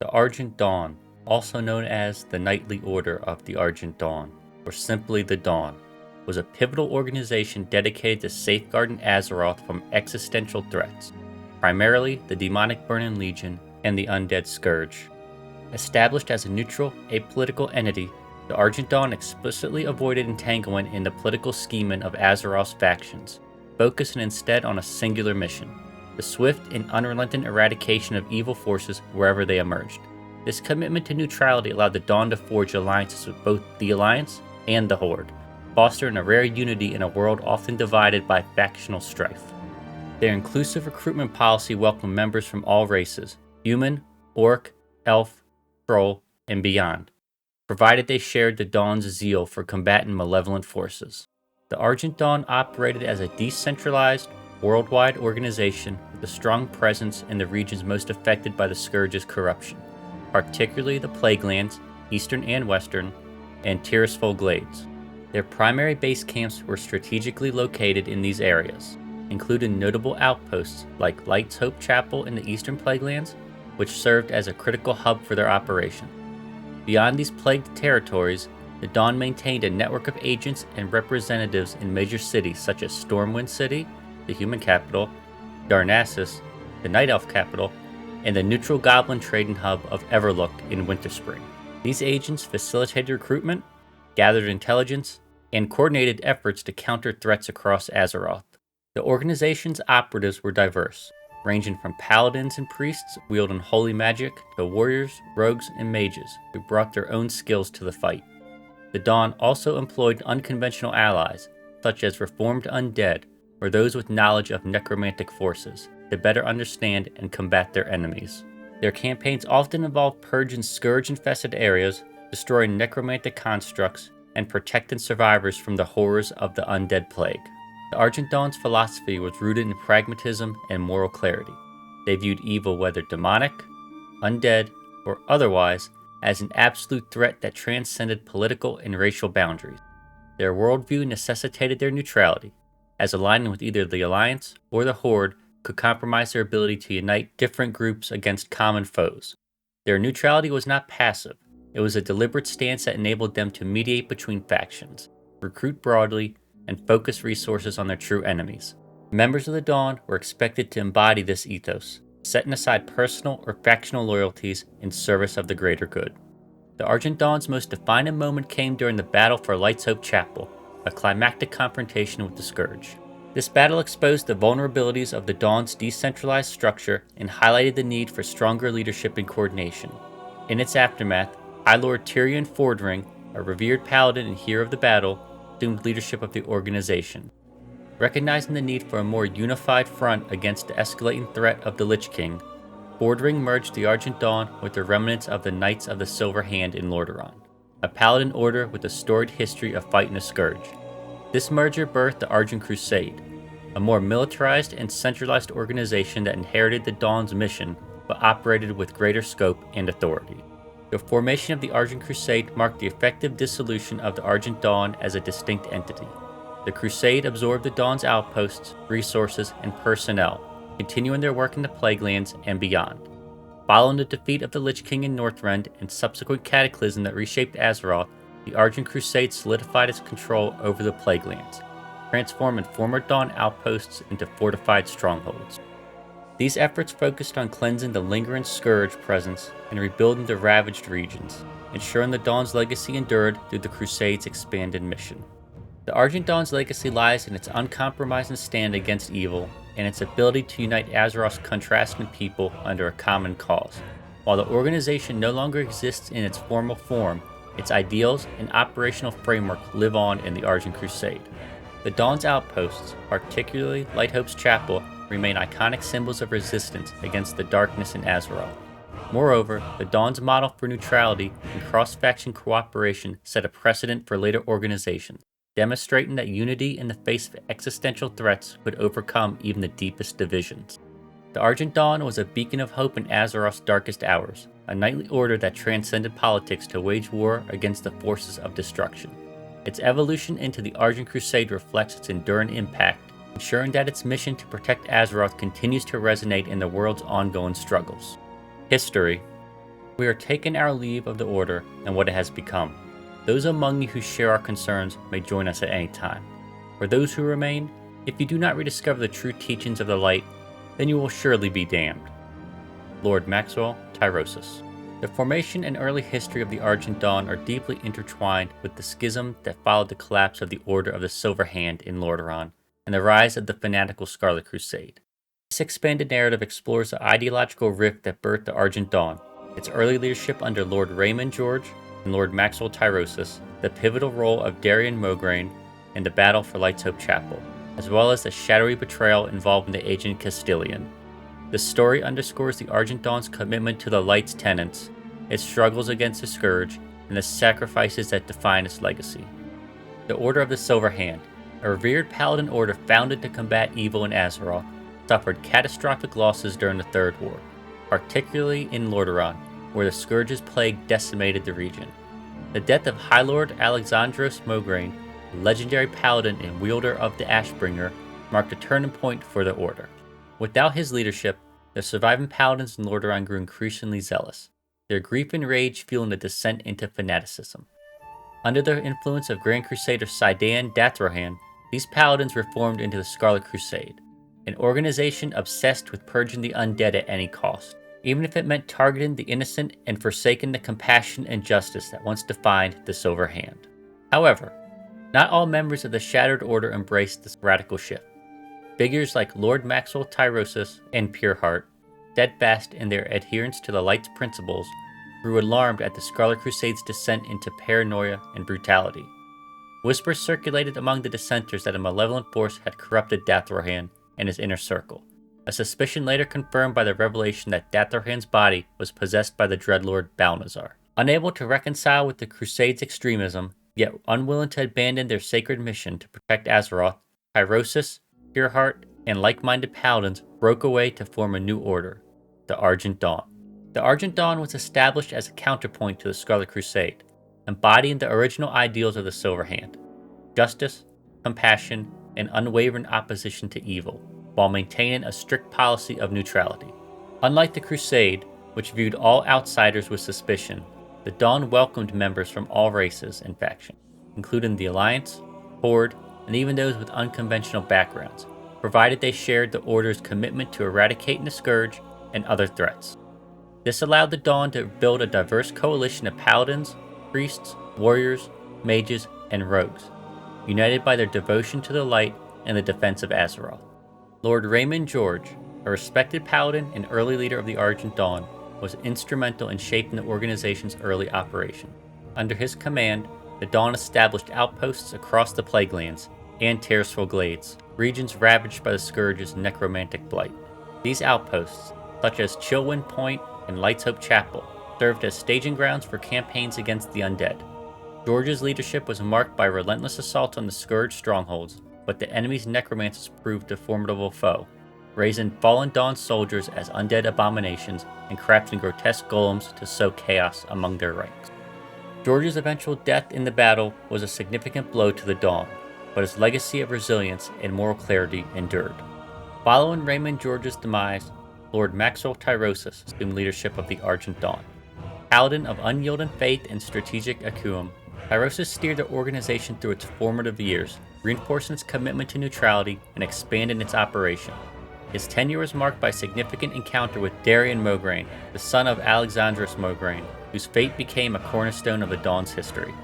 The Argent Dawn, also known as the Knightly Order of the Argent Dawn, or simply the Dawn, was a pivotal organization dedicated to safeguarding Azeroth from existential threats, primarily the demonic Burning Legion and the undead Scourge. Established as a neutral, apolitical entity, the Argent Dawn explicitly avoided entanglement in the political scheming of Azeroth's factions, focusing instead on a singular mission: the swift and unrelenting eradication of evil forces wherever they emerged. This commitment to neutrality allowed the Dawn to forge alliances with both the Alliance and the Horde, fostering a rare unity in a world often divided by factional strife. Their inclusive recruitment policy welcomed members from all races: human, orc, elf, troll, and beyond, provided they shared the Dawn's zeal for combating malevolent forces. The Argent Dawn operated as a decentralized, worldwide organization with a strong presence in the regions most affected by the Scourge's corruption, particularly the Plaguelands, Eastern and Western, and Tirisfal Glades. Their primary base camps were strategically located in these areas, including notable outposts like Light's Hope Chapel in the Eastern Plaguelands, which served as a critical hub for their operation. Beyond these plagued territories, the Dawn maintained a network of agents and representatives in major cities such as Stormwind City, the human capital, Darnassus, the night elf capital, and the neutral goblin trading hub of Everlook in Winterspring. These agents facilitated recruitment, gathered intelligence, and coordinated efforts to counter threats across Azeroth. The organization's operatives were diverse, ranging from paladins and priests wielding holy magic to warriors, rogues, and mages who brought their own skills to the fight. The Dawn also employed unconventional allies, such as reformed undead or those with knowledge of necromantic forces, to better understand and combat their enemies. Their campaigns often involved purging Scourge-infested areas, destroying necromantic constructs, and protecting survivors from the horrors of the undead plague. The Argent Dawn's philosophy was rooted in pragmatism and moral clarity. They viewed evil, whether demonic, undead, or otherwise, as an absolute threat that transcended political and racial boundaries. Their worldview necessitated their neutrality, as aligning with either the Alliance or the Horde could compromise their ability to unite different groups against common foes. Their neutrality was not passive. It was a deliberate stance that enabled them to mediate between factions, recruit broadly, and focus resources on their true enemies. Members of the Dawn were expected to embody this ethos, setting aside personal or factional loyalties in service of the greater good. The Argent Dawn's most defining moment came during the battle for Light's Hope Chapel, a climactic confrontation with the Scourge. This battle exposed the vulnerabilities of the Dawn's decentralized structure and highlighted the need for stronger leadership and coordination. In its aftermath, High Lord Tyrion Fordring, a revered paladin and hero of the battle, assumed leadership of the organization. Recognizing the need for a more unified front against the escalating threat of the Lich King, Fordring merged the Argent Dawn with the remnants of the Knights of the Silver Hand in Lordaeron, a paladin order with a storied history of fighting the Scourge. This merger birthed the Argent Crusade, a more militarized and centralized organization that inherited the Dawn's mission but operated with greater scope and authority. The formation of the Argent Crusade marked the effective dissolution of the Argent Dawn as a distinct entity. The Crusade absorbed the Dawn's outposts, resources, and personnel, continuing their work in the Plaguelands and beyond. Following the defeat of the Lich King in Northrend and subsequent cataclysm that reshaped Azeroth, the Argent Crusade solidified its control over the Plaguelands, transforming former Dawn outposts into fortified strongholds. These efforts focused on cleansing the lingering Scourge presence and rebuilding the ravaged regions, ensuring the Dawn's legacy endured through the Crusade's expanded mission. The Argent Dawn's legacy lies in its uncompromising stand against evil and its ability to unite Azeroth's contrasting people under a common cause. While the organization no longer exists in its formal form, its ideals and operational framework live on in the Argent Crusade. The Dawn's outposts, particularly Lighthope's Chapel, remain iconic symbols of resistance against the darkness in Azeroth. Moreover, the Dawn's model for neutrality and cross-faction cooperation set a precedent for later organizations, demonstrating that unity in the face of existential threats could overcome even the deepest divisions. The Argent Dawn was a beacon of hope in Azeroth's darkest hours, a knightly order that transcended politics to wage war against the forces of destruction. Its evolution into the Argent Crusade reflects its enduring impact, ensuring that its mission to protect Azeroth continues to resonate in the world's ongoing struggles. History. We are taking our leave of the Order and what it has become. Those among you who share our concerns may join us at any time. For those who remain, if you do not rediscover the true teachings of the light, then you will surely be damned. Lord Maxwell Tyrosus. The formation and early history of the Argent Dawn are deeply intertwined with the schism that followed the collapse of the Order of the Silver Hand in Lordaeron and the rise of the fanatical Scarlet Crusade. This expanded narrative explores the ideological rift that birthed the Argent Dawn, its early leadership under Lord Raymond George and Lord Maxwell Tyrosus, the pivotal role of Darian Mograine, and the battle for Light's Hope Chapel, as well as the shadowy betrayal involving the agent Castilian. The story underscores the Argent Dawn's commitment to the Light's tenets, its struggles against the Scourge, and the sacrifices that define its legacy. The Order of the Silver Hand, a revered paladin order founded to combat evil in Azeroth, suffered catastrophic losses during the Third War, particularly in Lordaeron, where the Scourge's plague decimated the region. The death of High Lord Alexandros Mograine, the legendary paladin and wielder of the Ashbringer, marked a turning point for the Order. Without his leadership, the surviving paladins in Lordaeron grew increasingly zealous, their grief and rage fueling a descent into fanaticism. Under the influence of Grand Crusader Saidan Dathrohan, these paladins reformed into the Scarlet Crusade, an organization obsessed with purging the undead at any cost, even if it meant targeting the innocent and forsaking the compassion and justice that once defined the Silver Hand. However, not all members of the Shattered Order embraced this radical shift. Figures like Lord Maxwell Tyrosus and Pureheart, steadfast in their adherence to the Light's principles, grew alarmed at the Scarlet Crusade's descent into paranoia and brutality. Whispers circulated among the dissenters that a malevolent force had corrupted Dathrohan and his inner circle, a suspicion later confirmed by the revelation that Dathrohan's body was possessed by the Dreadlord Balnazar. Unable to reconcile with the Crusade's extremism, yet unwilling to abandon their sacred mission to protect Azeroth, Tyrosus, Pureheart, and like-minded paladins broke away to form a new order, the Argent Dawn. The Argent Dawn was established as a counterpoint to the Scarlet Crusade, embodying the original ideals of the Silver Hand: justice, compassion, and unwavering opposition to evil, while maintaining a strict policy of neutrality. Unlike the Crusade, which viewed all outsiders with suspicion, the Dawn welcomed members from all races and factions, including the Alliance, Horde, and even those with unconventional backgrounds, provided they shared the Order's commitment to eradicating the Scourge and other threats. This allowed the Dawn to build a diverse coalition of paladins, priests, warriors, mages, and rogues, united by their devotion to the light and the defense of Azeroth. Lord Raymond George, a respected paladin and early leader of the Argent Dawn, was instrumental in shaping the organization's early operation. Under his command, the Dawn established outposts across the Plaguelands and Tirisfal Glades, regions ravaged by the Scourge's necromantic blight. These outposts, such as Chillwind Point and Light's Hope Chapel, served as staging grounds for campaigns against the undead. George's leadership was marked by relentless assaults on the Scourge strongholds, but the enemy's necromancers proved a formidable foe, raising fallen Dawn soldiers as undead abominations and crafting grotesque golems to sow chaos among their ranks. George's eventual death in the battle was a significant blow to the Dawn, but his legacy of resilience and moral clarity endured. Following Raymond George's demise, Lord Maxwell Tyrosus assumed leadership of the Argent Dawn. Paladin of unyielding faith and strategic acumen, Tyrosus steered the organization through its formative years, reinforcing its commitment to neutrality and expanding its operation. His tenure was marked by a significant encounter with Darian Mograine, the son of Alexandros Mograine, whose fate became a cornerstone of the Dawn's history.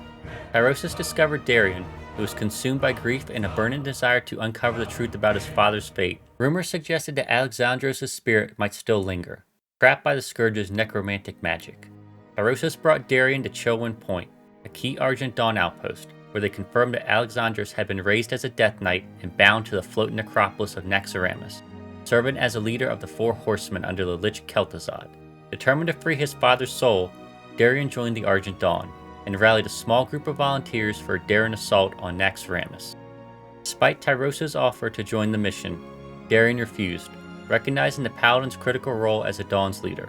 Tyrosus discovered Darian, who was consumed by grief and a burning desire to uncover the truth about his father's fate. Rumors suggested that Alexandros' spirit might still linger, trapped by the Scourge's necromantic magic. Tyrosus brought Darian to Chillwind Point, a key Argent Dawn outpost, where they confirmed that Alexandros had been raised as a Death Knight and bound to the floating necropolis of Naxxramas, serving as a leader of the Four Horsemen under the Lich Kel'Thuzad. Determined to free his father's soul, Darian joined the Argent Dawn and rallied a small group of volunteers for a daring assault on Naxxramas. Despite Tyrosus' offer to join the mission, Darian refused, recognizing the Paladin's critical role as the Dawn's leader.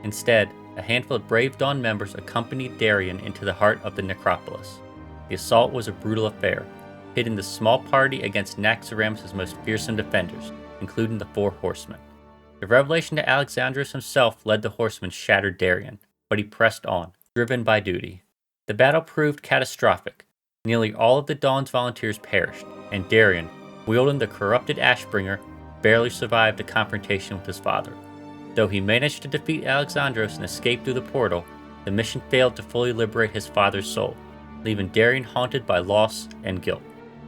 Instead, a handful of brave Dawn members accompanied Darian into the heart of the necropolis. The assault was a brutal affair, pitting the small party against Naxxramas' most fearsome defenders, including the Four Horsemen. The revelation that Alexandros himself led the Horsemen shattered Darian, but he pressed on, driven by duty. The battle proved catastrophic. Nearly all of the Dawn's volunteers perished, and Darien, wielding the corrupted Ashbringer, barely survived the confrontation with his father. Though he managed to defeat Alexandros and escape through the portal, the mission failed to fully liberate his father's soul, leaving Darien haunted by loss and guilt.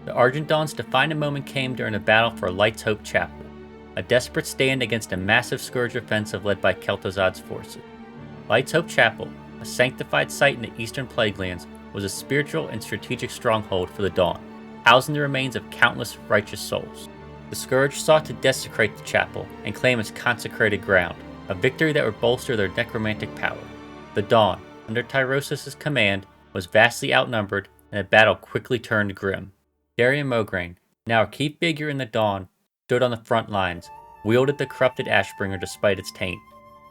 The Argent Dawn's defining moment came during a battle for Light's Hope Chapel, a desperate stand against a massive Scourge offensive led by Kel'Thuzad's forces. Light's Hope Chapel, a sanctified site in the Eastern Plaguelands, was a spiritual and strategic stronghold for the Dawn, housing the remains of countless righteous souls. The Scourge sought to desecrate the chapel and claim its consecrated ground, a victory that would bolster their necromantic power. The Dawn, under Tirisfal's command, was vastly outnumbered, and the battle quickly turned grim. Darien Mograine, now a key figure in the Dawn, stood on the front lines, wielded the corrupted Ashbringer despite its taint.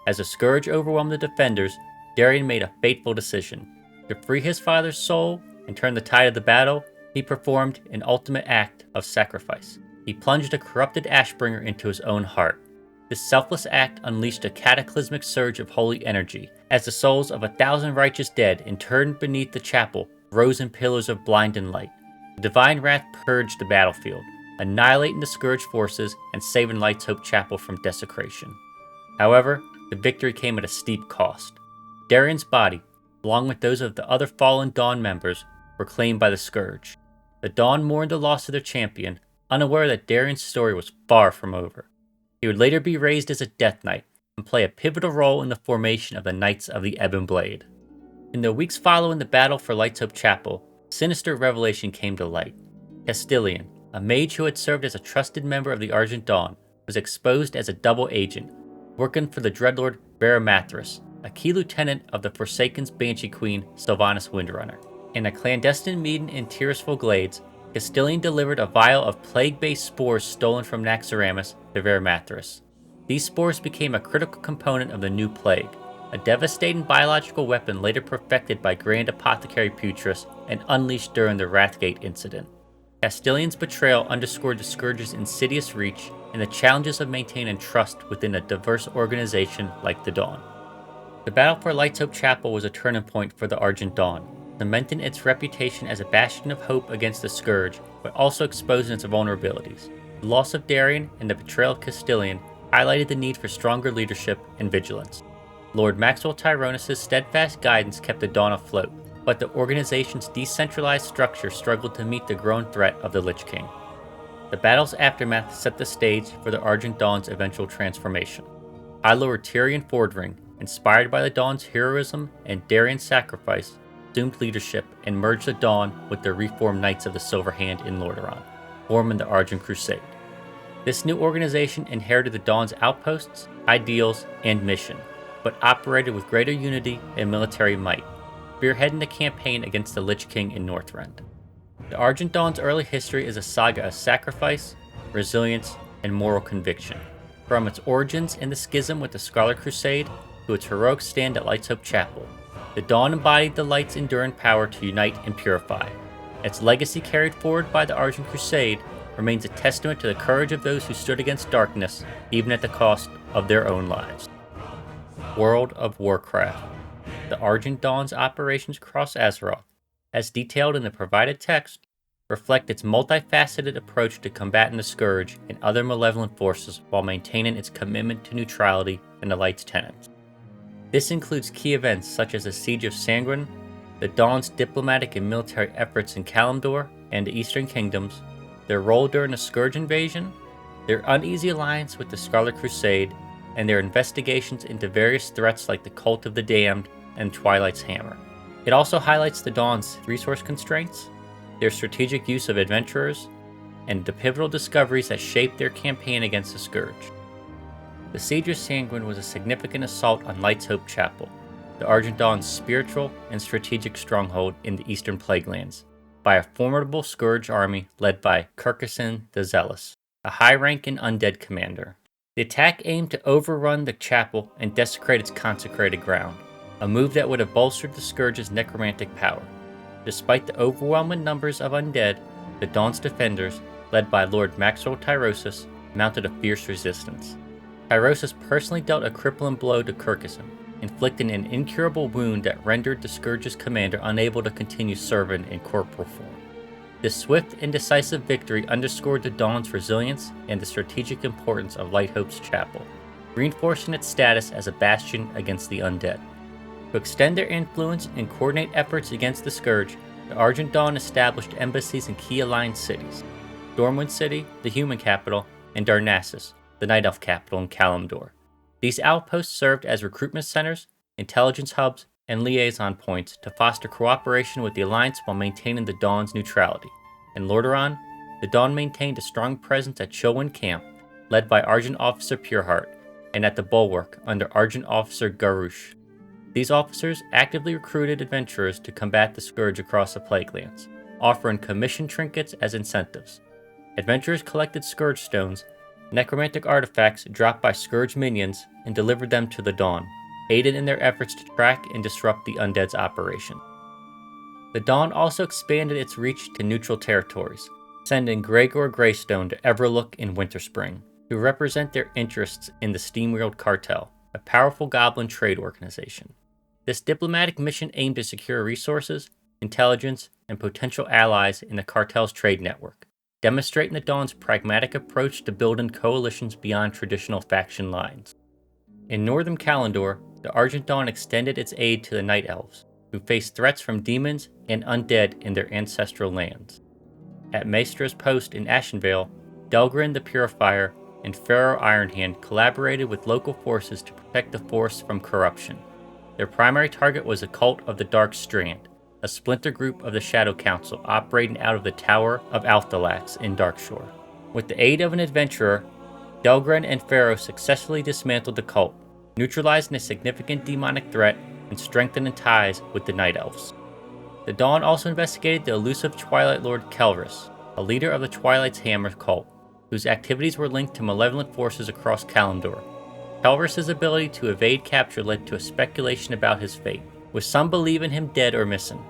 As the Scourge overwhelmed the defenders, Darien made a fateful decision. To free his father's soul and turn the tide of the battle, he performed an ultimate act of sacrifice. He plunged a corrupted Ashbringer into his own heart. This selfless act unleashed a cataclysmic surge of holy energy, as the souls of 1,000 righteous dead interned beneath the chapel rose in pillars of blinding light. The divine wrath purged the battlefield, annihilating the Scourge forces and saving Light's Hope Chapel from desecration. However, the victory came at a steep cost. Darien's body, along with those of the other fallen Dawn members, were claimed by the Scourge. The Dawn mourned the loss of their champion, unaware that Darien's story was far from over. He would later be raised as a Death Knight and play a pivotal role in the formation of the Knights of the Ebon Blade. In the weeks following the battle for Light's Hope Chapel, a sinister revelation came to light. Castilian, a mage who had served as a trusted member of the Argent Dawn, was exposed as a double agent, working for the Dreadlord Varimathras, a key lieutenant of the Forsaken's Banshee Queen, Sylvanas Windrunner. In a clandestine meeting in Tirisfal Glades, Castilian delivered a vial of plague-based spores stolen from Naxxramas to Varimathras. These spores became a critical component of the new plague, a devastating biological weapon later perfected by Grand Apothecary Putris and unleashed during the Wrathgate incident. Castilian's betrayal underscored the Scourge's insidious reach and the challenges of maintaining trust within a diverse organization like the Dawn. The battle for Light's Hope Chapel was a turning point for the Argent Dawn, cementing its reputation as a bastion of hope against the Scourge, but also exposing its vulnerabilities. The loss of Darien and the betrayal of Castilian highlighted the need for stronger leadership and vigilance. Lord Maxwell Tyronus' steadfast guidance kept the Dawn afloat, but the organization's decentralized structure struggled to meet the growing threat of the Lich King. The battle's aftermath set the stage for the Argent Dawn's eventual transformation. High Lord Tyrion Fordring, inspired by the Dawn's heroism and Darien's sacrifice, assumed leadership and merged the Dawn with the reformed Knights of the Silver Hand in Lordaeron, forming the Argent Crusade. This new organization inherited the Dawn's outposts, ideals, and mission, but operated with greater unity and military might, spearheading the campaign against the Lich King in Northrend. The Argent Dawn's early history is a saga of sacrifice, resilience, and moral conviction. From its origins in the schism with the Scarlet Crusade to its heroic stand at Light's Hope Chapel, the Dawn embodied the Light's enduring power to unite and purify. Its legacy carried forward by the Argent Crusade remains a testament to the courage of those who stood against darkness, even at the cost of their own lives. World of Warcraft. The Argent Dawn's operations across Azeroth, as detailed in the provided text, reflect its multifaceted approach to combating the Scourge and other malevolent forces while maintaining its commitment to neutrality and the Light's tenets. This includes key events such as the Siege of Sangren, the Dawn's diplomatic and military efforts in Kalimdor and the Eastern Kingdoms, their role during the Scourge invasion, their uneasy alliance with the Scarlet Crusade, and their investigations into various threats like the Cult of the Damned and Twilight's Hammer. It also highlights the Dawn's resource constraints, their strategic use of adventurers, and the pivotal discoveries that shaped their campaign against the Scourge. The Siege of Sangren was a significant assault on Light's Hope Chapel, the Argent Dawn's spiritual and strategic stronghold in the Eastern Plaguelands, by a formidable Scourge army led by Kirkesin the Zealous, a high-ranking undead commander. The attack aimed to overrun the chapel and desecrate its consecrated ground, a move that would have bolstered the Scourge's necromantic power. Despite the overwhelming numbers of undead, the Dawn's defenders, led by Lord Maxwell Tyrosus, mounted a fierce resistance. Tyrosus personally dealt a crippling blow to Kirkesin, inflicting an incurable wound that rendered the Scourge's commander unable to continue serving in corporal form. This swift and decisive victory underscored the Dawn's resilience and the strategic importance of Lighthope's chapel, reinforcing its status as a bastion against the undead. To extend their influence and coordinate efforts against the Scourge, the Argent Dawn established embassies in key alliance cities: Stormwind City, the human capital, and Darnassus, the Night Elf capital in Kalimdor. These outposts served as recruitment centers, intelligence hubs, and liaison points to foster cooperation with the Alliance while maintaining the Dawn's neutrality. In Lordaeron, the Dawn maintained a strong presence at Chillwind Camp, led by Argent Officer Pureheart, and at the Bulwark under Argent Officer Garrosh. These officers actively recruited adventurers to combat the Scourge across the Plaguelands, offering commission trinkets as incentives. Adventurers collected Scourge stones, necromantic artifacts dropped by Scourge minions, and delivered them to the Dawn, aided in their efforts to track and disrupt the Undead's operation. The Dawn also expanded its reach to neutral territories, sending Gregor Greystone to Everlook in Winterspring to represent their interests in the Steamworld Cartel, a powerful goblin trade organization. This diplomatic mission aimed to secure resources, intelligence, and potential allies in the cartel's trade network, demonstrating the Dawn's pragmatic approach to building coalitions beyond traditional faction lines. In northern Kalimdor, the Argent Dawn extended its aid to the Night Elves, who faced threats from demons and undead in their ancestral lands. At Maestra's post in Ashenvale, Delgrin the Purifier and Pharaoh Ironhand collaborated with local forces to protect the forest from corruption. Their primary target was the Cult of the Dark Strand, a splinter group of the Shadow Council operating out of the Tower of Althalax in Darkshore. With the aid of an adventurer, Delgrin and Pharaoh successfully dismantled the cult, neutralizing a significant demonic threat and strengthening ties with the Night Elves. The Dawn also investigated the elusive Twilight Lord Kelris, a leader of the Twilight's Hammer cult, whose activities were linked to malevolent forces across Kalimdor. Kelris's ability to evade capture led to a speculation about his fate, with some believing him dead or missing.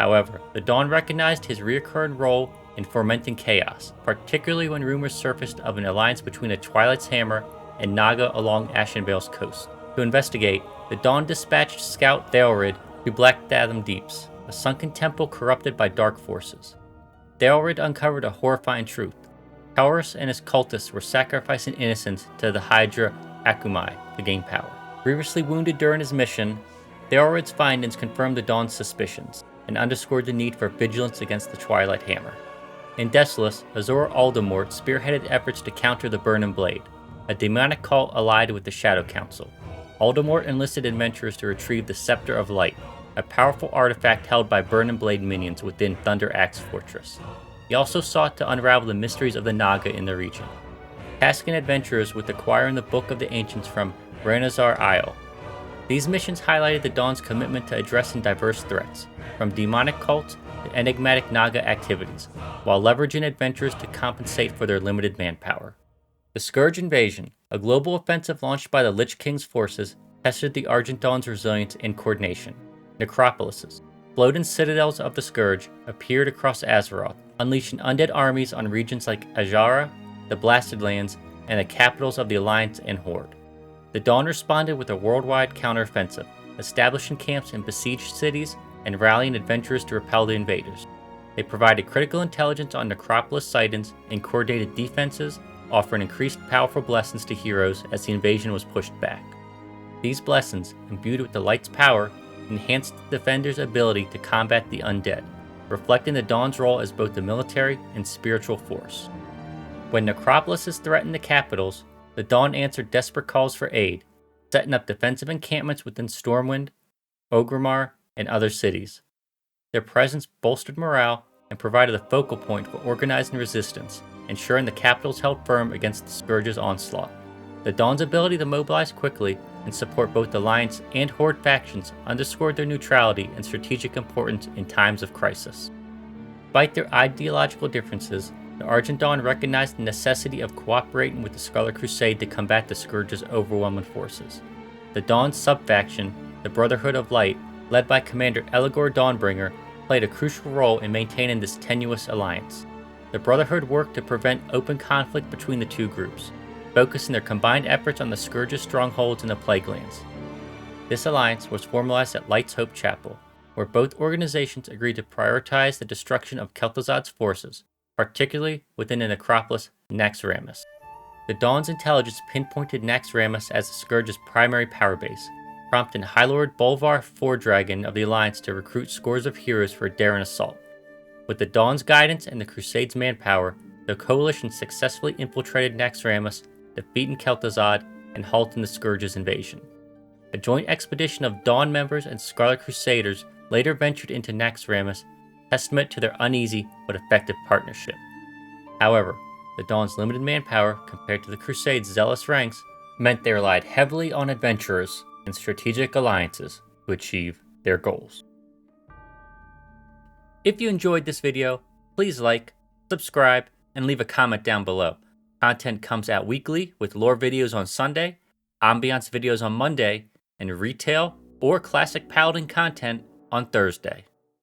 However, the Dawn recognized his recurring role in fomenting chaos, particularly when rumors surfaced of an alliance between the Twilight's Hammer and Naga along Ashenvale's coast. To investigate, the Dawn dispatched Scout Thalrid to Black Fathom Deeps, a sunken temple corrupted by dark forces. Thalrid uncovered a horrifying truth. Kelris and his cultists were sacrificing innocents to the Hydra Akumai to gain power. Grievously wounded during his mission, Thalrid's findings confirmed the Dawn's suspicions and underscored the need for vigilance against the Twilight Hammer. In Desolus, Azor Aldemort spearheaded efforts to counter the Burning Blade, a demonic cult allied with the Shadow Council. Aldemort enlisted adventurers to retrieve the Scepter of Light, a powerful artifact held by Burning Blade minions within Thunder Axe Fortress. He also sought to unravel the mysteries of the Naga in the region, tasking adventurers with acquiring the Book of the Ancients from Ranazar Isle. These missions highlighted the Dawn's commitment to addressing diverse threats, from demonic cults to enigmatic Naga activities, while leveraging adventurers to compensate for their limited manpower. The Scourge Invasion, a global offensive launched by the Lich King's forces, tested the Argent Dawn's resilience and coordination. Necropolises, floating citadels of the Scourge, appeared across Azeroth, unleashing undead armies on regions like Ajara, the Blasted Lands, and the capitals of the Alliance and Horde. The Dawn responded with a worldwide counteroffensive, establishing camps in besieged cities and rallying adventurers to repel the invaders. They provided critical intelligence on Necropolis sightings and coordinated defenses, offering increased powerful blessings to heroes as the invasion was pushed back. These blessings, imbued with the Light's power, enhanced the defenders' ability to combat the undead, reflecting the Dawn's role as both a military and spiritual force. When Necropolises threatened the capitals, the Dawn answered desperate calls for aid, setting up defensive encampments within Stormwind, Orgrimmar, and other cities. Their presence bolstered morale and provided a focal point for organizing resistance, ensuring the capitals held firm against the Scourge's onslaught. The Dawn's ability to mobilize quickly and support both Alliance and Horde factions underscored their neutrality and strategic importance in times of crisis. Despite their ideological differences, the Argent Dawn recognized the necessity of cooperating with the Scarlet Crusade to combat the Scourge's overwhelming forces. The Dawn's sub-faction, the Brotherhood of Light, led by Commander Eligor Dawnbringer, played a crucial role in maintaining this tenuous alliance. The Brotherhood worked to prevent open conflict between the two groups, focusing their combined efforts on the Scourge's strongholds in the Plaguelands. This alliance was formalized at Light's Hope Chapel, where both organizations agreed to prioritize the destruction of Kel'Thuzad's forces, particularly within the necropolis Naxxramas. The Dawn's intelligence pinpointed Naxxramas as the Scourge's primary power base, prompting High Lord Bolvar Fordragon of the Alliance to recruit scores of heroes for a daring assault. With the Dawn's guidance and the Crusade's manpower, the Coalition successfully infiltrated Naxxramas, defeating Kel'Thuzad, and halting the Scourge's invasion. A joint expedition of Dawn members and Scarlet Crusaders later ventured into Naxxramas, testament to their uneasy but effective partnership. However, the Dawn's limited manpower compared to the Crusade's zealous ranks meant they relied heavily on adventurers and strategic alliances to achieve their goals. If you enjoyed this video, please like, subscribe, and leave a comment down below. Content comes out weekly with lore videos on Sunday, ambiance videos on Monday, and retail or classic paladin content on Thursday.